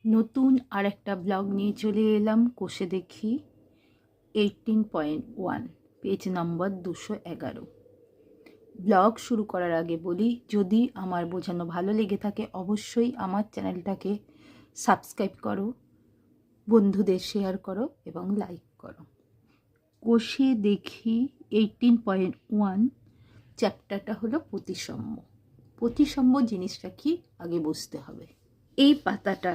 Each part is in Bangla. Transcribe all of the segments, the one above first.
নতুন আর একটা ব্লগ নিয়ে চলে এলাম। কষে দেখি 18.1 পেজ নম্বর 211। ব্লগ শুরু করার আগে বলি, যদি আমার বোঝানো ভালো লেগে থাকে অবশ্যই আমার চ্যানেলটাকে সাবস্ক্রাইব করো, বন্ধুদের শেয়ার করো এবং লাইক করো। কষে দেখি 18.1 চ্যাপ্টারটা হলো প্রতিসাম্য। প্রতিসাম্য জিনিসটা কি আগে বুঝতে হবে। এই পাতাটা,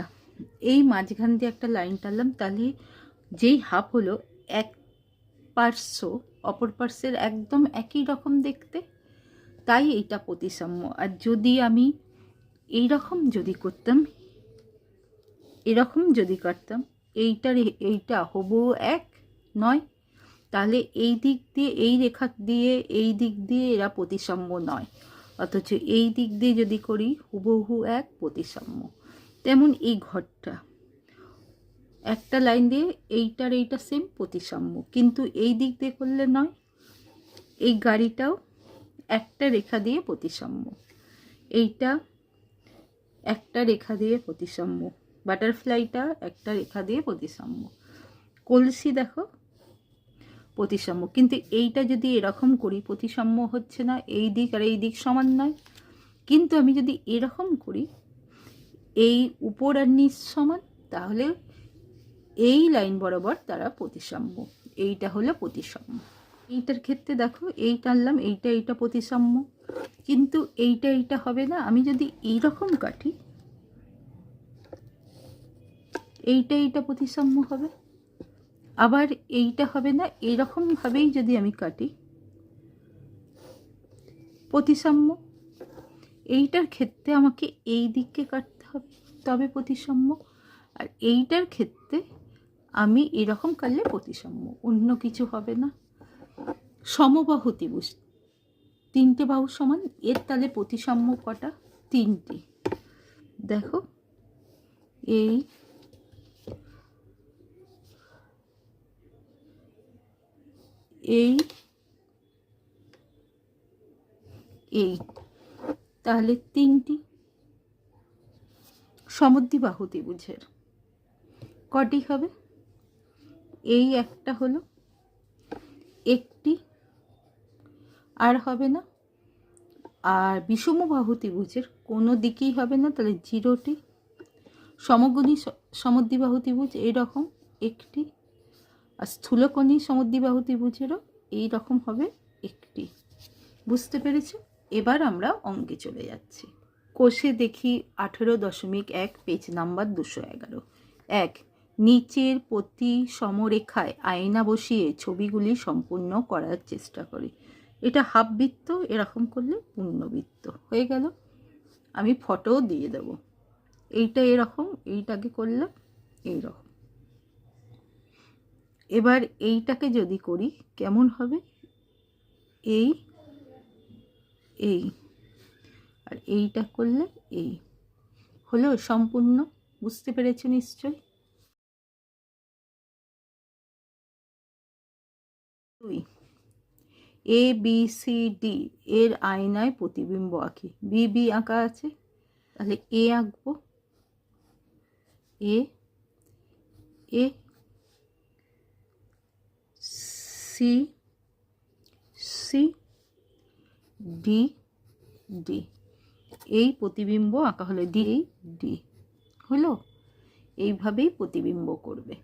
এই মাঝখান দিয়ে একটা লাইন টানলাম, তাহলে যেই হাফ হলো এক পার্শ্ব অপর পার্শ্বের একদম একই রকম দেখতে, তাই এইটা প্রতিসাম্য। আর যদি আমি এইরকম যদি করতাম, এরকম যদি কাটতাম, এইটা হুবহু এক নয়, তাহলে এই দিক দিয়ে এই রেখা দিয়ে এই দিক দিয়ে এরা প্রতিসাম্য নয়। অথচ এই দিক দিয়ে যদি করি হুবহু এক, প্রতিসাম্য। তেমন এই ঘরটা একটা লাইন দিয়ে এইটার এইটা সেম, প্রতিসাম্য। কিন্তু এই দিক দিয়ে করলে নয়। এই গাড়িটাও একটা রেখা দিয়ে প্রতিসাম্য, এইটা একটা রেখা দিয়ে প্রতিসাম্য, বাটারফ্লাইটা একটা রেখা দিয়ে প্রতিসাম্য, কলসি দেখো প্রতিসাম্য। কিন্তু এইটা যদি এরকম করি প্রতিসাম্য হচ্ছে না, এই দিক আর এই দিক সমান নয়। কিন্তু আমি যদি এরকম করি, এই উপর আর নিচ সমান, তাহলে এই লাইন বরাবর তারা প্রতিসাম্য। এইটা হলো প্রতিসাম্য। এইটার ক্ষেত্রে দেখো এই টানলাম, এইটা প্রতিসাম্য, কিন্তু এইটা হবে না। আমি যদি এইরকম কাটি, এইটা প্রতিসাম্য হবে। আবার এইটা হবে না, এরকমভাবেই যদি আমি কাটি, প্রতিসাম্য। এইটার ক্ষেত্রে আমাকে এই দিককে কাটতে হবে, তবে প্রতিসাম্য। আর এইটার ক্ষেত্রে আমি এরকম কাটলে প্রতিসাম্য, অন্য কিছু হবে না। সমবাহু ত্রিভুজ, তিনটে বাহু সমান, এর তাহলে প্রতিসাম্য কটা? তিনটি। দেখো এই এই এই তাহলে তিনটি। সমদ্বিবাহু ত্রিভুজের কটি হবে? এই একটা হলো, একটি, আর হবে না। আর বিষমবাহু ত্রিভুজের কোনো দিকেই হবে না, তাহলে 0টি। সমকোণী সমদ্বিবাহু ত্রিভুজ এইরকম একটি, আর স্থূলকোণী সমদ্বিবাহু ত্রিভুজেরও এইরকম হবে একটি। বুঝতে পেরেছ? এবার আমরা অঙ্কে চলে যাচ্ছি। কষে দেখি 18.1 পেজ নাম্বার 211। 1, নিচের প্রতি সমরেখায় আয়না বসিয়ে ছবিগুলি সম্পূর্ণ করার চেষ্টা করি। এটা হাফ বৃত্ত, এরকম করলে পূর্ণবৃত্ত হয়ে গেল। আমি ফটোও দিয়ে দেব। এইটা এরকম, এইটাকে করলে এইরকম। এবার এইটাকে যদি করি কেমন হবে? এই এই আর এইটা করলে এই হলো সম্পূর্ণ। বুঝতে পেরেছ নিশ্চয়? 2, ABCD এর আয়নায় প্রতিবিম্ব আঁকি। BB আঁকা আছে, তাহলে A আঁকবো। A C C D D, এই প্রতিবিম্ব আঁকা হলো। D হলো। এইভাবেই প্রতিবিম্ব করবে।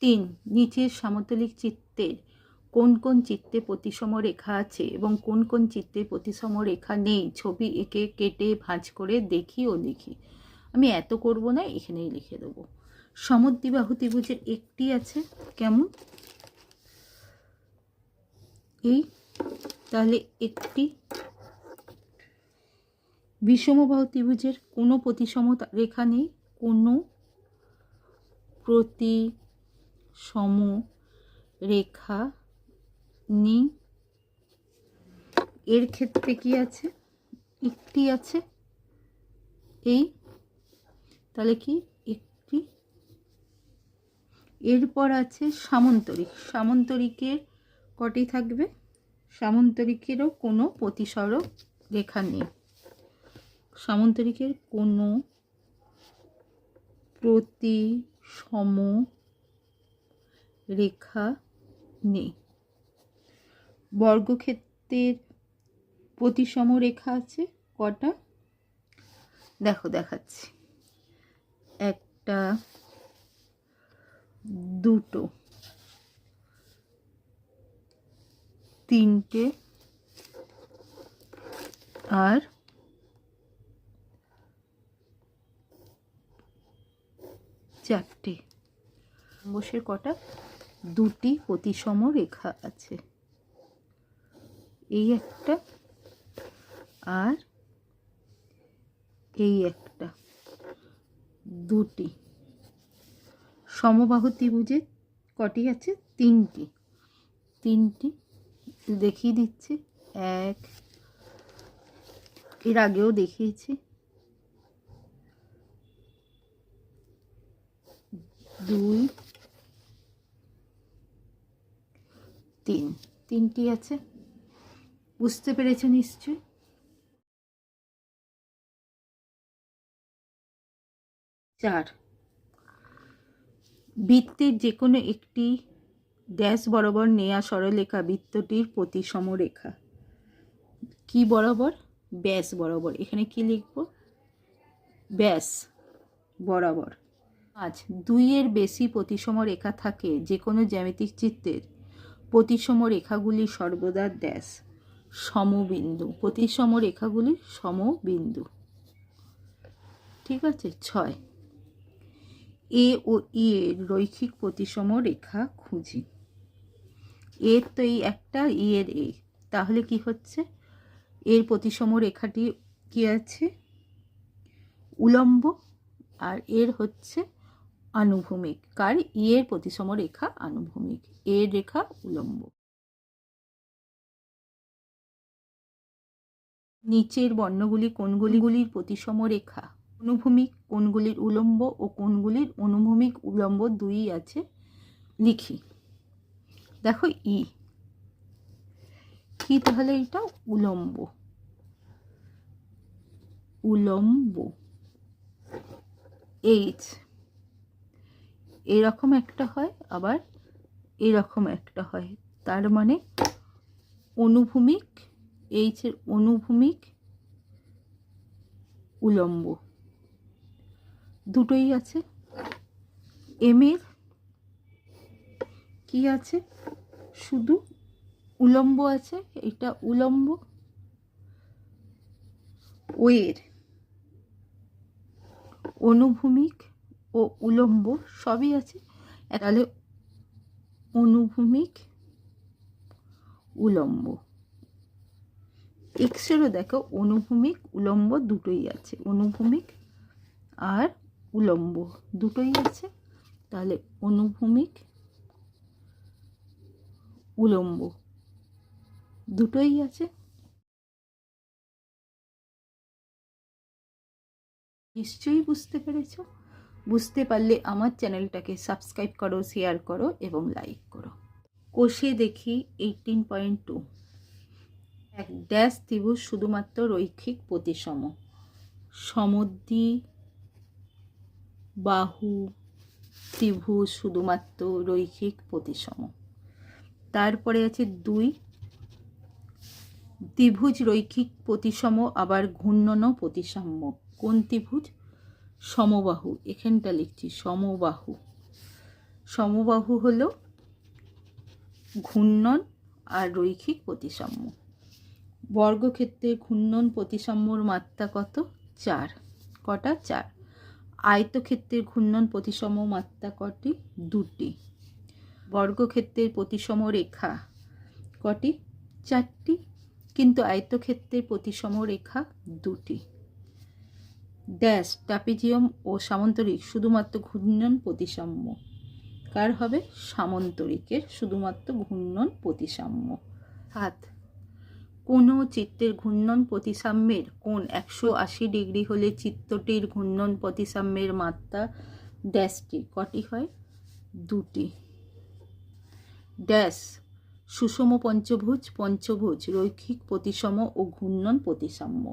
3, নিচের সমতলিক চিত্রের কোন কোন চিত্রে প্রতিসম রেখা আছে এবং কোন কোন চিত্রে প্রতিসম রেখা নেই ছবি এঁকে কেটে ভাঁজ করে দেখি ও লিখি। আমি এত করব না, এখানেই লিখে দেবো। সমদ্বিবাহু ত্রিভুজের একটি আছে, কেমন? এই, তাহলে একটি। বিষমবাহু ত্রিভুজের কোনো প্রতিসম রেখা নেই, কোনো প্রতিসম রেখা নেই। এর ক্ষেত্রে কি আছে? একটি আছে, এই, তাহলে কি একটি। এরপর আছে সামন্তরিক। সামন্তরিকের কটি থাকবে? সামন্তরিকেরও কোনো প্রতিসরক রেখা নেই, সামন্তরিকের কোনো প্রতিসম রেখা নেই। বর্গক্ষেত্রের প্রতিসম রেখা আছে কটা? দেখো দেখাচ্ছি, একটা, দুটো, তিনটে, আর চারটে। বসে কটা? দুটি প্রতিসম রেখা আছে, এই একটা আর এই একটা, দুটি। সমবাহু ত্রিভুজে কটি আছে? তিনটি। তিনটি দেখিয়ে দিচ্ছি। এক, এর আগেও দেখিয়েছি, দুই, তিন। তিনটি আছে, বুঝতে পেরেছো নিশ্চয়? চার, বৃত্তের যে কোনো একটি ড্যাশ বরাবর নেয়া সরলরেখা বৃত্তটির প্রতিসম রেখা। কি বরাবর? ব্যাস বরাবর। এখানে কি লিখব? ব্যাস বরাবর। আজ দুইয়ের বেশি প্রতিসম রেখা থাকে যে কোনো জ্যামিতিক চিত্রের প্রতিসম রেখাগুলি সর্বদা ড্যাশ সমবিন্দু। প্রতিসম রেখাগুলি সমবিন্দু। ঠিক আছে। ছয়, এ ও ই এর রৈখিক প্রতিসম রেখা খুঁজি। এর তো এই একটা, ই এর এই, তাহলে কি হচ্ছে? এর প্রতিসম রেখাটি কি আছে? উলম্ব, আর এর হচ্ছে আনুভূমিক। কার? ই এর প্রতিসম রেখা আনুভূমিক, এর রেখা উলম্ব। নিচের বর্ণগুলি কোনগুলির প্রতিসম রেখা? অনুভূমিক। কোনগুলির উলম্ব ও কোনগুলির অনুভূমিক উলম্ব দুই আছে, লিখি। দেখো ই, কি তাহলে এটা? উলম্ব। উলম্ব। এইচ এরকম একটা হয়, আবার এরকম একটা হয়, তার মানে অনুভূমিক। এইচ এর অনুভূমিক উলম্ব দুটোই আছে। এম এর কি আছে? শুধু উলম্ব আছে, এটা উলম্ব। ও এর অনুভূমিক ও উলম্ব সবই আছে, তাহলে অনুভূমিক উলম্ব। এক্সেরও দেখো অনুভূমিক উলম্ব দুটোই আছে, অনুভূমিক আর উলম্ব দুটোই আছে, তাহলে অনুভূমিক উলম্ব দুটোই আছে। নিশ্চয়ই বুঝতে পেরেছো। বুঝতে পারলে আমার চ্যানেলটাকে সাবস্ক্রাইব করো, শেয়ার করো এবং লাইক করো। কষে দেখি 18.2। এক ড্যাশ ত্রিভুজ শুধুমাত্র রৈখিক প্রতিসম। সমদ্বি বাহু ত্রিভুজ শুধুমাত্র রৈখিক প্রতিসম। তারপরে আছে দুই, ত্রিভুজ রৈখিক প্রতিসম আবার ঘূর্ণনও প্রতিসাম্য। কোন ত্রিভুজ? সমবাহু। এখানটা লিখছি সমবাহু। সমবাহু হলো ঘূর্ণন আর রৈখিক প্রতিসাম্য। বর্গক্ষেত্রের ঘূর্ণন প্রতিসাম্যর মাত্রা কত? 4। কটা? 4। আয়তক্ষেত্রের ঘূর্ণন প্রতিসম মাত্রা কটি? 2টি। বর্গক্ষেত্রের প্রতিসম রেখা কটি? 4টি, কিন্তু আয়তক্ষেত্রের প্রতিসম রেখা 2টি। ড্যাশ ট্রাপিজিয়াম ও সামন্তরিক শুধুমাত্র ঘূর্ণন প্রতিসাম্য। কার হবে? সামন্তরিকের শুধুমাত্র ঘূর্ণন প্রতিসাম্য। 7, কোনো চিত্রের ঘূর্ণন প্রতিসাম্যের কোণ 180 ডিগ্রি হলে চিত্রটির ঘূর্ণন প্রতিসাম্যের মাত্রা ড্যাশটি। কটি হয়? 2টি। ড্যাশ সুষম পঞ্চভুজ রৈখিক প্রতিসম ও ঘূর্ণন প্রতিসাম্য।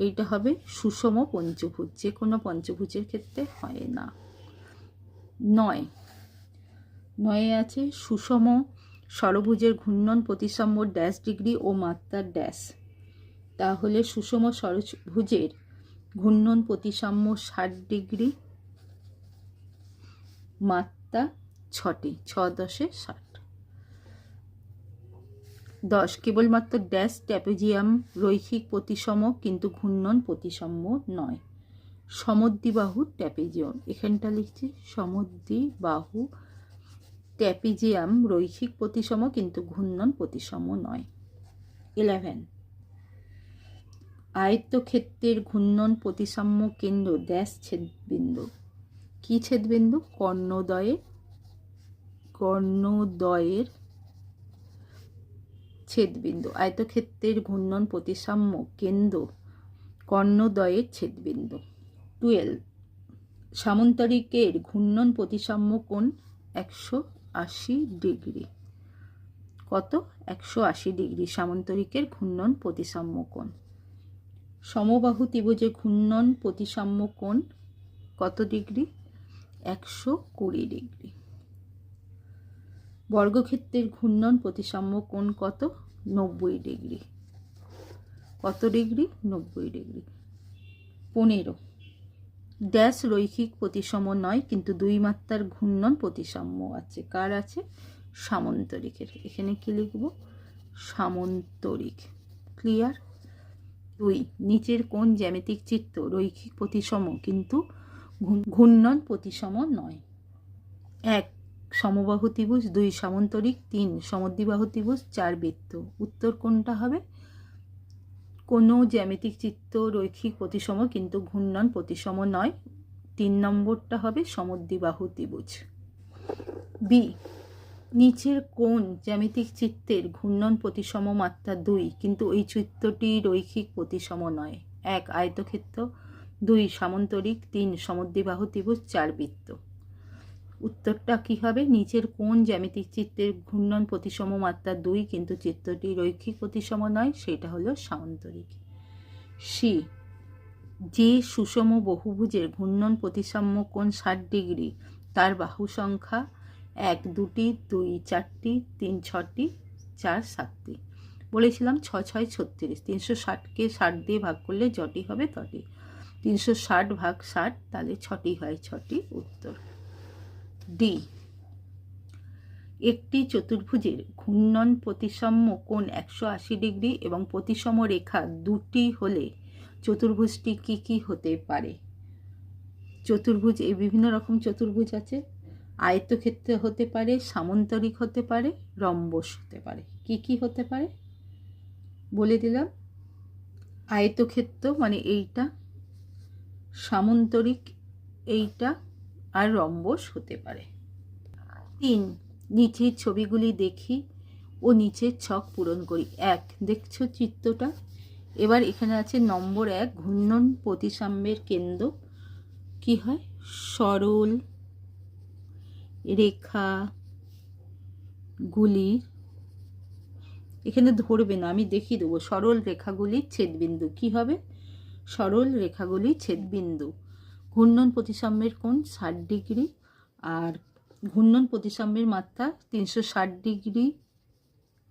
এইটা হবে সুষম পঞ্চভুজ, যে কোনো পঞ্চভুজের ক্ষেত্রে হয় না। 9 9 আছে সুষম ষড়ভুজের ঘূর্ণন প্রতিসাম্য ড্যাশ ডিগ্রি ও মাত্রা ড্যাশ। তাহলে সুষম ষড়ভুজের ঘূর্ণন প্রতিসাম্য 60 ডিগ্রি, মাত্রা 6টি, 6 10 60। 10 কেবলমাত্র ড্যাশ ট্র্যাপিজিয়াম রৈখিক প্রতিসম কিন্তু ঘূর্ণন প্রতিসাম্য নয়। সমদ্বিবাহু ট্র্যাপিজিয়াম, এখানটা লিখছি সমদ্বিবাহু ট্র্যাপিজিয়াম রৈখিক প্রতিসম কিন্তু ঘূর্ণন প্রতিসম নয়। 11 আয়তক্ষেত্রের ঘূর্ণন প্রতিসাম্য কেন্দ্র ড্যাশ ছেদবিন্দু। কি ছেদবিন্দু? কর্ণদ্বয়ের ছেদবিন্দু। আয়তক্ষেত্রের ঘূর্ণন প্রতিসাম্য কেন্দ্র কর্ণদ্বয়ের ছেদবিন্দু। 12 সামান্তরিকের ঘূর্ণন প্রতিসাম্য কোণ 180 ডিগ্রি। কত? 180 ডিগ্রি সামান্তরিকের ঘূর্ণন প্রতিসাম্য কোণ। সমবাহু ত্রিভুজের ঘূর্ণন প্রতিসাম্য কোণ কত ডিগ্রি? 120 ডিগ্রি। বর্গক্ষেত্রের ঘূর্ণন প্রতিসাম্য কোণ কত? 90 ডিগ্রি। কত ডিগ্রি? 90 ডিগ্রি। 15 ড্যাশ রৈখিক প্রতিসম নয় কিন্তু দুই মাত্রার ঘূর্ণন প্রতিসাম্য আছে। কার আছে? সামান্তরিকের। এখানে কি লিখব? সামান্তরিক। ক্লিয়ার? 2 নিচের কোন জ্যামিতিক চিত্র রৈখিক প্রতিসম কিন্তু ঘূর্ণন প্রতিসম নয়? 1 সমবাহু ত্রিভুজ, 2 সামান্তরিক, 3 সমদ্বিবাহু ত্রিভুজ, 4 বৃত্ত। উত্তর কোনটা হবে? কোনো জ্যামিতিক চিত্র রৈখিক প্রতিসম কিন্তু ঘূর্ণন প্রতিসম নয়। 3 নম্বরটা হবে সমদ্বিবাহু ত্রিভুজ। বি নিচের কোন জ্যামিতিক চিত্রের ঘূর্ণন প্রতিসম মাত্রা 2 কিন্তু ওই চিত্রটি রৈখিক প্রতিসম নয়? 1 আয়তক্ষেত্র, 2 সামান্তরিক, 3 সমদ্বিবাহু ত্রিভুজ, 4 বৃত্ত। উত্তরটা কি হবে? নিচের কোন জ্যামিতিক চিত্রের ঘূর্ণন প্রতিসম মাত্রা 2 কিন্তু চিত্রটি রৈখিক প্রতিসম নয়? সেটা হলো সামান্তরিক। সি যে সুষম বহুভুজের ঘূর্ণন প্রতিসাম্য কোণ 60 ডিগ্রি তার বাহু সংখ্যা 1 2টি, 2 4টি, 3 6টি, 4 7টি। বলেছিলাম 6 6 36। 360কে 60 দিয়ে ভাগ করলে যটি হবে তটি। 360 ভাগ 60, তাহলে 6টি হয় 6টি। উত্তর ডি। একটি চতুর্ভুজের ঘূর্ণন প্রতিসাম্য কোণ 180 ডিগ্রি এবং প্রতিসম রেখা দুটি হলে চতুর্ভুজটি কি কি হতে পারে? চতুর্ভুজ এই বিভিন্ন রকম চতুর্ভুজ আছে। আয়তক্ষেত্র হতে পারে, সামান্তরিক হতে পারে, রম্বস হতে পারে। কি কি হতে পারে বলে দিলাম। আয়তক্ষেত্র মানে এইটা, সামান্তরিক এইটা, আর রম্বস হতে পারে। 3 নিচের ছবিগুলি দেখি ও নিচের ছক পূরণ করি। 1 দেখছো চিত্রটা? এবার এখানে আছে নম্বর 1 ঘূর্ণন প্রতিসাম্যের কেন্দ্র কি হয়? সরল রেখাগুলি, এখানে ধরবে না, আমি দেখিয়ে দেবো। সরল রেখাগুলির ছেদবিন্দু কি হবে? সরল রেখাগুলির ছেদবিন্দু। ঘূর্ণন প্রতিসাম্যের কোণ 60 ডিগ্রি আর ঘূর্ণন প্রতিসাম্যের মাত্রা 360 ডিগ্রি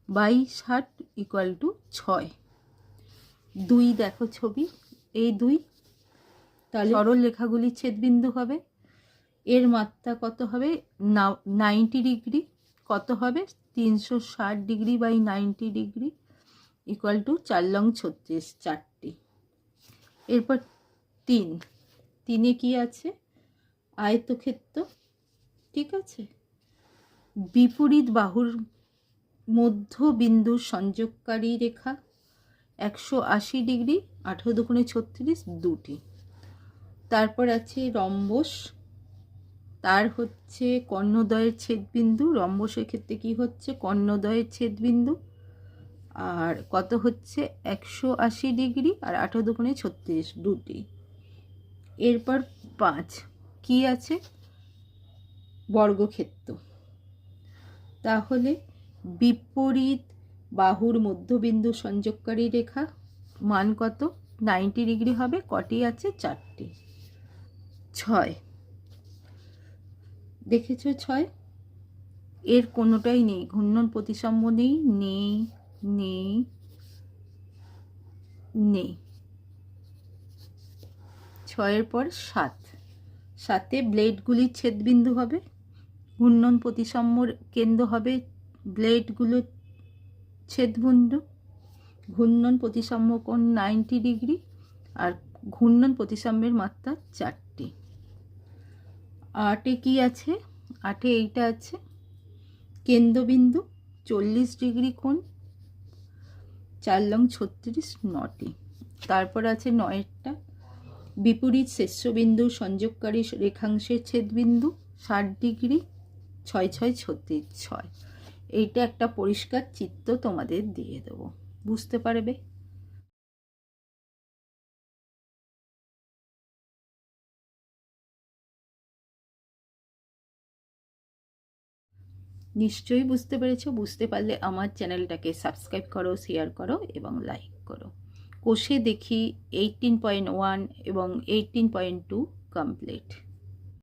বাই 60 ইকুয়াল টু 6। 2 দেখো ছবি, এই 2, তাহলে সরল রেখাগুলির ছেদবিন্দু হবে। এর মাত্রা কত হবে? 90 ডিগ্রি। কত হবে? 360 degree by 90 degree equal to 4 লং 36, 4টি। এরপর 3 কি আছে? আয়তক্ষেত্র। ঠিক আছে। বিপরীত বাহুর মধ্যবিন্দুর সংযোগকারী রেখা 180 ডিগ্রি, 18 দুগুণে 36, 2টি। তারপর আছে রম্বস, তার হচ্ছে কর্ণদ্বয়ের ছেদবিন্দু। রম্বসের ক্ষেত্রে কি হচ্ছে? কর্ণদ্বয়ের ছেদবিন্দু। আর কত হচ্ছে? 180 ডিগ্রি আর 18 দুগুণে 36, 2টি। এরপর 5 কি আছে? বর্গক্ষেত্র। তাহলে বিপরীত বাহুর মধ্যবিন্দু সংযোগকারী রেখা মান কত? 90 ডিগ্রি হবে, কটি আছে? 4টি। 6 দেখেছো 6, এর কোনোটাই নেই, ঘূর্ণন প্রতিসাম্য নেই, নেই নেই নেই। 6-এর পর 7, 7-এ ব্লেডগুলির ছেদবিন্দু হবে, ঘূর্ণন প্রতিসাম্যর কেন্দ্র হবে ব্লেডগুলোর ছেদবিন্দু, ঘূর্ণন প্রতিসাম্য কোণ 90 ডিগ্রি, আর ঘূর্ণন প্রতিসাম্যের মাত্রা 4টি। 8-এ কি আছে? 8-এ এইটা আছে, কেন্দ্রবিন্দু 40 ডিগ্রি কোণ, 4 লং 36, 9টি। তারপর আছে 9-এরটা, বিপরীত শীর্ষবিন্দু সংযোগকারী রেখাংশের ছেদবিন্দু 60 ডিগ্রি, 6 6 36, 6। এইটা একটা পরিষ্কার চিত্র তোমাদের দিয়ে দেবো, বুঝতে পারবে। নিশ্চয়ই বুঝতে পেরেছো। বুঝতে পারলে আমার চ্যানেলটাকে সাবস্ক্রাইব করো, শেয়ার করো এবং লাইক করো। কোষে দেখি 18.1 এবং 18.2 কমপ্লিট।